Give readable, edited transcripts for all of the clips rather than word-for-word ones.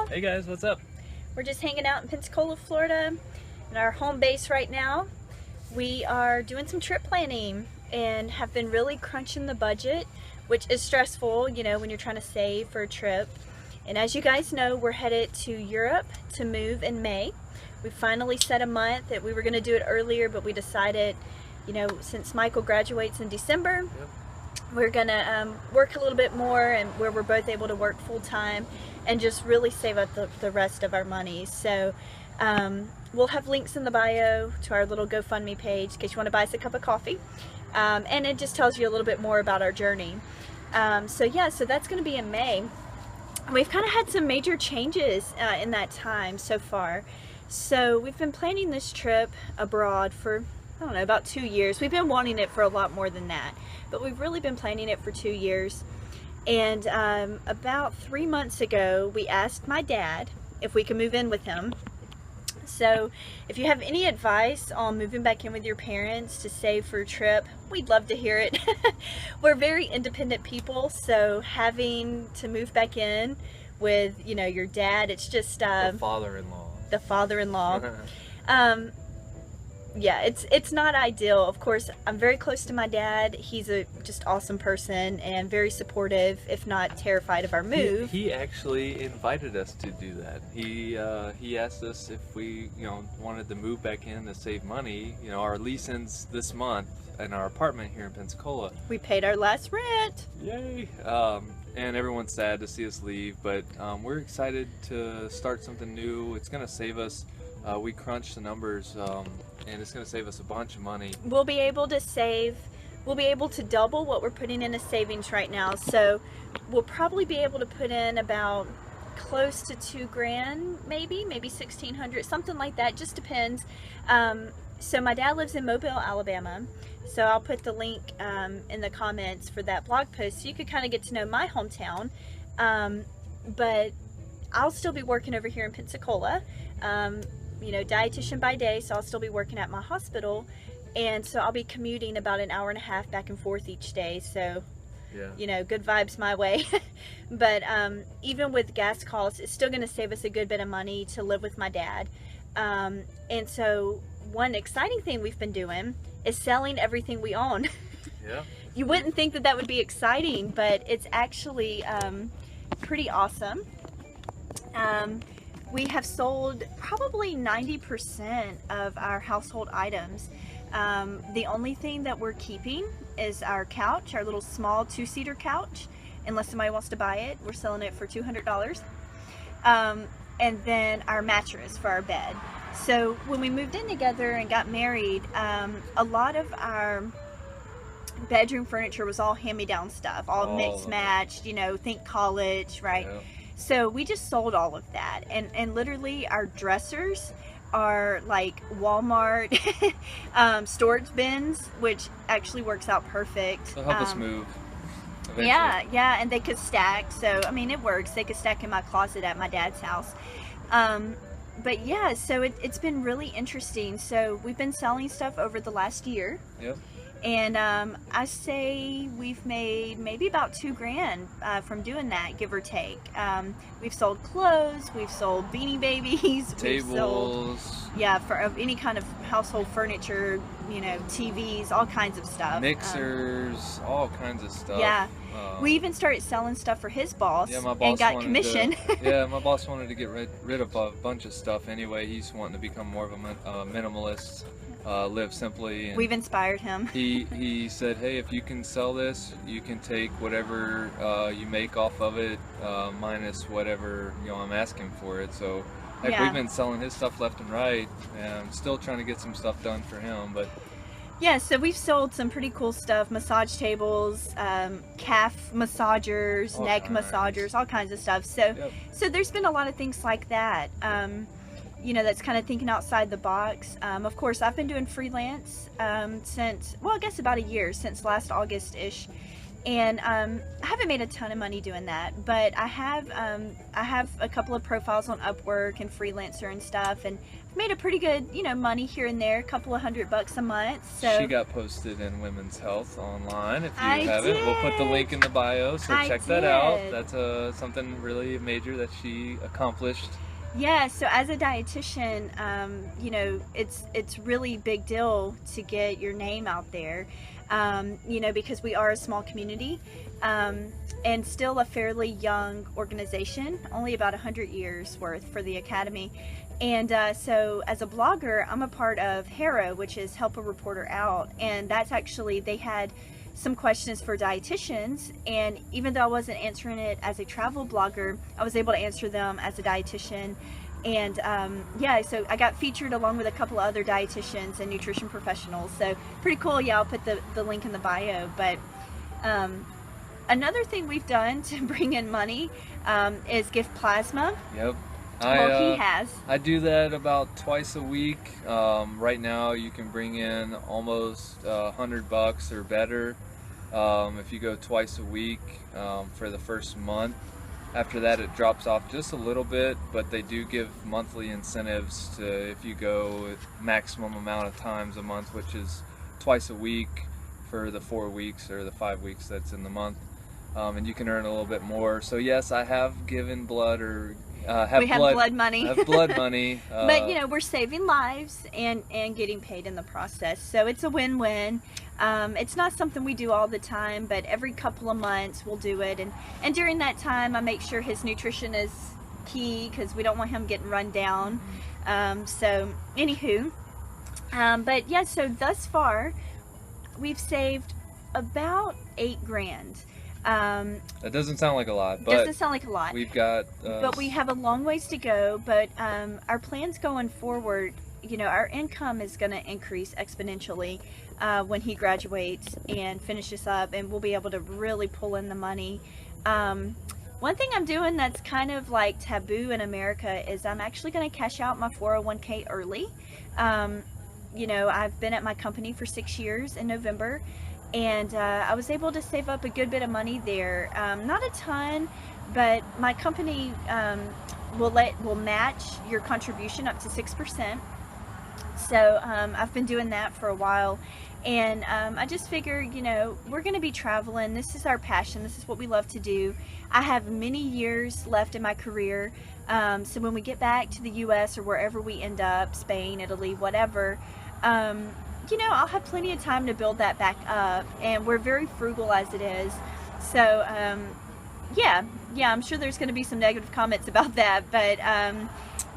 y'all. Hey guys, what's up? We're just hanging out in Pensacola, Florida, in our home base right now. We are doing some trip planning and have been really crunching the budget, which is stressful, you know, when you're trying to save for a trip. And as you guys know, we're headed to Europe to move in May. We finally set a month that we were going to do it earlier, but we decided, you know, since Michael graduates in December, we're gonna work a little bit more, and where we're both able to work full-time and just really save up the rest of our money. So we'll have links in the bio to our little GoFundMe page in case you want to buy us a cup of coffee, and it just tells you a little bit more about our journey. So that's going to be in May. We've kind of had some major changes in that time so far. So we've been planning this trip abroad for, I don't know, about 2 years. We've been wanting it for a lot more than that, but we've really been planning it for 2 years. And about 3 months ago, we asked my dad if we could move in with him. So if you have any advice on moving back in with your parents to save for a trip, we'd love to hear it. We're very independent people, so having to move back in with, you know, your dad, it's just The father-in-law. The father-in-law. Yeah, it's not ideal. Of course, I'm very close to my dad. He's a just awesome person and very supportive, if not terrified of our move. He actually invited us to do that. He asked us if we, you know, wanted to move back in to save money. You know, our lease ends this month in our apartment here in Pensacola. We paid our last rent. Yay! And everyone's sad to see us leave, but we're excited to start something new. It's gonna save us. We crunched the numbers, and it's going to save us a bunch of money. We'll be able to save, we'll be able to double what we're putting into savings right now. So we'll probably be able to put in about close to $2,000, maybe $1,600, something like that. Just depends. So my dad lives in Mobile, Alabama. So I'll put the link in the comments for that blog post, so you could kind of get to know my hometown. But I'll still be working over here in Pensacola. You know, dietitian by day, so I'll still be working at my hospital, and so I'll be commuting about an hour and a half back and forth each day. So yeah, you know, good vibes my way. But even with gas costs, it's still going to save us a good bit of money to live with my dad. And so one exciting thing we've been doing is selling everything we own. Yeah. You wouldn't think that would be exciting, but it's actually pretty awesome. We have sold probably 90% of our household items. The only thing that we're keeping is our couch, our little small 2-seater couch. Unless somebody wants to buy it, we're selling it for $200. And then our mattress for our bed. So when we moved in together and got married, a lot of our bedroom furniture was all hand-me-down stuff, all mixed matched, you know, think college, right? Yeah. So we just sold all of that, and literally our dressers are like Walmart storage bins, which actually works out perfect. They'll help us move eventually. Yeah, and they could stack, so I mean, it works. They could stack in my closet at my dad's house. But yeah, so it's been really interesting. So we've been selling stuff over the last year. Yep. And I say we've made maybe about $2,000 from doing that, give or take. We've sold clothes, we've sold Beanie Babies, tables, we've sold, yeah, for any kind of household furniture, you know, TVs, all kinds of stuff. Mixers, all kinds of stuff. Yeah. We even started selling stuff for his boss, yeah, my boss and got commission. Yeah, my boss wanted to get rid of a bunch of stuff anyway. He's wanting to become more of a minimalist. Live simply. And we've inspired him. He said, hey, if you can sell this, you can take whatever you make off of it, minus whatever, you know, I'm asking for it. So heck, yeah, we've been selling his stuff left and right, and I'm still trying to get some stuff done for him. But yeah, so we've sold some pretty cool stuff: massage tables, calf massagers, neck massagers, all kinds of stuff. So so there's been a lot of things like that. You know, that's kind of thinking outside the box. Of course, I've been doing freelance since, well, I guess about a year, since last August-ish. And I haven't made a ton of money doing that, but I have a couple of profiles on Upwork and Freelancer and stuff, and I've made a pretty good, you know, money here and there, a couple of $100 a month. So she got posted in Women's Health online. If you I haven't, we'll put the did. link in the bio, so I check that out. did. That's something really major that she accomplished. Yeah, so as a dietitian, you know, it's really big deal to get your name out there, you know, because we are a small community, and still a fairly young organization, only about 100 years worth for the Academy. And so as a blogger, I'm a part of Hera, which is Help a Reporter Out, and that's actually, they had some questions for dietitians, and even though I wasn't answering it as a travel blogger, I was able to answer them as a dietitian. And yeah, so I got featured along with a couple of other dietitians and nutrition professionals, so pretty cool. Yeah, I'll put the link in the bio. But another thing we've done to bring in money is give plasma. Yep. Well, he has. I do that about twice a week. Right now you can bring in almost $100 or better if you go twice a week for the first month. After that it drops off just a little bit, but they do give monthly incentives to if you go maximum amount of times a month, which is twice a week for the 4 weeks or the 5 weeks that's in the month. And you can earn a little bit more. So yes, I have given blood or we have blood money. Have blood money. But you know, we're saving lives and getting paid in the process, so it's a win-win. It's not something we do all the time, but every couple of months we'll do it, and during that time I make sure his nutrition is key, because we don't want him getting run down. So anywho, but yeah, so thus far we've saved about $8,000. That doesn't sound like a lot, but doesn't sound like a lot. We've got but we have a long ways to go. But our plans going forward, you know, our income is going to increase exponentially when he graduates and finishes up, and we'll be able to really pull in the money. One thing I'm doing that's kind of like taboo in America is I'm actually going to cash out my 401k early. You know, I've been at my company for 6 years in November, and I was able to save up a good bit of money there. Not a ton, but my company will match your contribution up to 6%. So I've been doing that for a while, and I just figure, you know, we're going to be traveling. This is our passion. This is what we love to do. I have many years left in my career, so when we get back to the U.S. or wherever we end up, Spain, Italy, whatever, you know, I'll have plenty of time to build that back up, and we're very frugal as it is. So yeah, I'm sure there's going to be some negative comments about that, but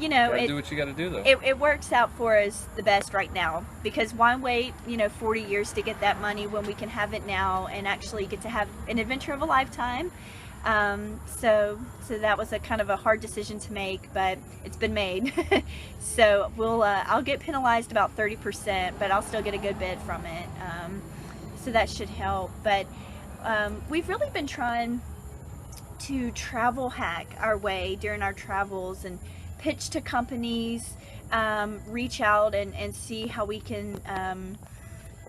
you know, do what you got to do, though. It works out for us the best right now, because why wait, you know, 40 years to get that money when we can have it now and actually get to have an adventure of a lifetime. So that was a kind of a hard decision to make, but it's been made. So I'll get penalized about 30%, but I'll still get a good bit from it. So that should help. But we've really been trying to travel hack our way during our travels and pitch to companies, reach out and see how we can,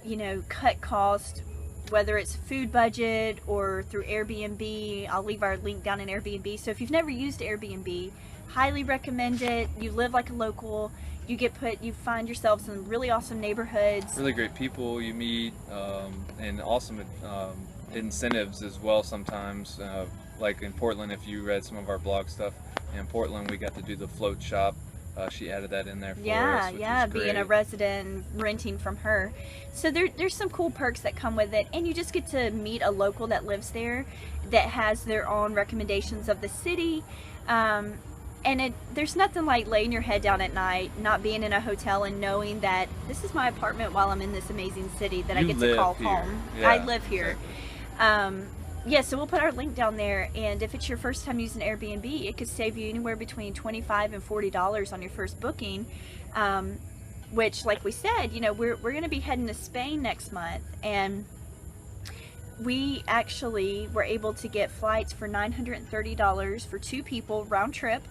you know, cut costs, whether it's food budget or through Airbnb. I'll leave our link down in Airbnb. So if you've never used Airbnb, highly recommend it. You live like a local. You find yourselves in really awesome neighborhoods. Really great people you meet, and awesome incentives as well sometimes. Like in Portland, if you read some of our blog stuff, in Portland we got to do the float shop. She added that in there for us, which is great. Being a resident and renting from her. So there's some cool perks that come with it, and you just get to meet a local that lives there that has their own recommendations of the city. And there's nothing like laying your head down at night, not being in a hotel, and knowing that this is my apartment while I'm in this amazing city that I get to call home. Yeah, I live here. Exactly. Yeah, so we'll put our link down there, and if it's your first time using Airbnb, it could save you anywhere between $25 and $40 on your first booking, which, like we said, you know, we're going to be heading to Spain next month, and we actually were able to get flights for $930 for 2 people round trip,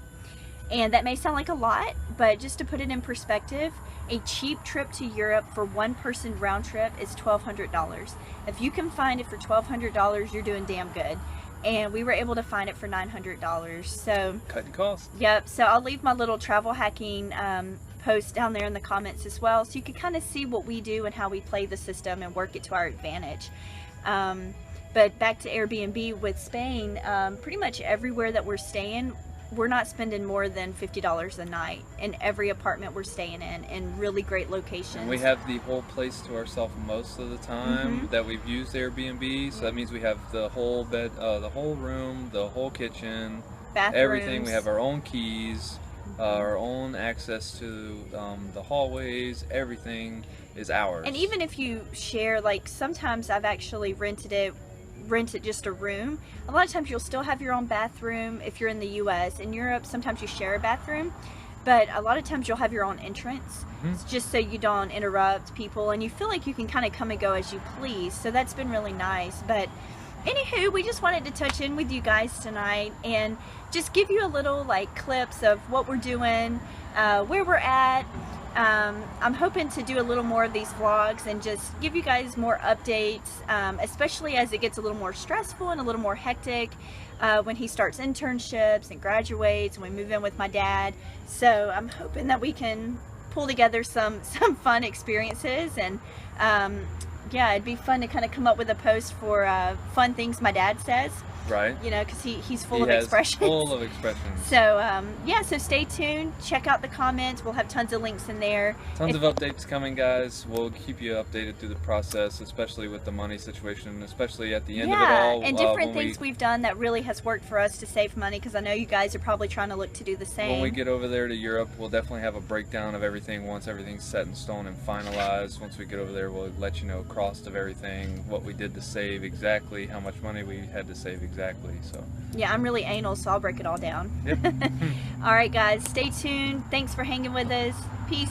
And that may sound like a lot, but just to put it in perspective, a cheap trip to Europe for one person round trip is $1,200. If you can find it for $1,200, you're doing damn good. And we were able to find it for $900. So cutting costs. Yep. So I'll leave my little travel hacking post down there in the comments as well, so you can kind of see what we do and how we play the system and work it to our advantage. But back to Airbnb with Spain, pretty much everywhere that we're staying, we're not spending more than $50 a night in every apartment we're staying in really great locations. And we have the whole place to ourselves most of the time that we've used Airbnb, so that means we have the whole bed, the whole room, the whole kitchen, bathrooms, everything. We have our own keys, our own access to the hallways. Everything is ours. And even if you share, like sometimes I've actually rented just a room. A lot of times you'll still have your own bathroom if you're in the US. In Europe, sometimes you share a bathroom, but a lot of times you'll have your own entrance, just so you don't interrupt people and you feel like you can kind of come and go as you please. So that's been really nice. But anywho, we just wanted to touch in with you guys tonight and just give you a little like clips of what we're doing, where we're at. I'm hoping to do a little more of these vlogs and just give you guys more updates, especially as it gets a little more stressful and a little more hectic when he starts internships and graduates and we move in with my dad. So I'm hoping that we can pull together some fun experiences, and yeah, it'd be fun to kind of come up with a post for fun things my dad says. Right. You know, because he's full of expressions. Full of expressions. So, yeah, so stay tuned. Check out the comments. We'll have tons of links in there. Tons of updates coming, guys. We'll keep you updated through the process, especially with the money situation, especially at the end of it all. And different things we've done that really has worked for us to save money, because I know you guys are probably trying to look to do the same. When we get over there to Europe, we'll definitely have a breakdown of everything once everything's set in stone and finalized. Once we get over there, we'll let you know cost of everything, what we did to save exactly, how much money we had to save exactly. So yeah, I'm really anal, so I'll break it all down. Yep. All right, guys, stay tuned. Thanks for hanging with us. Peace.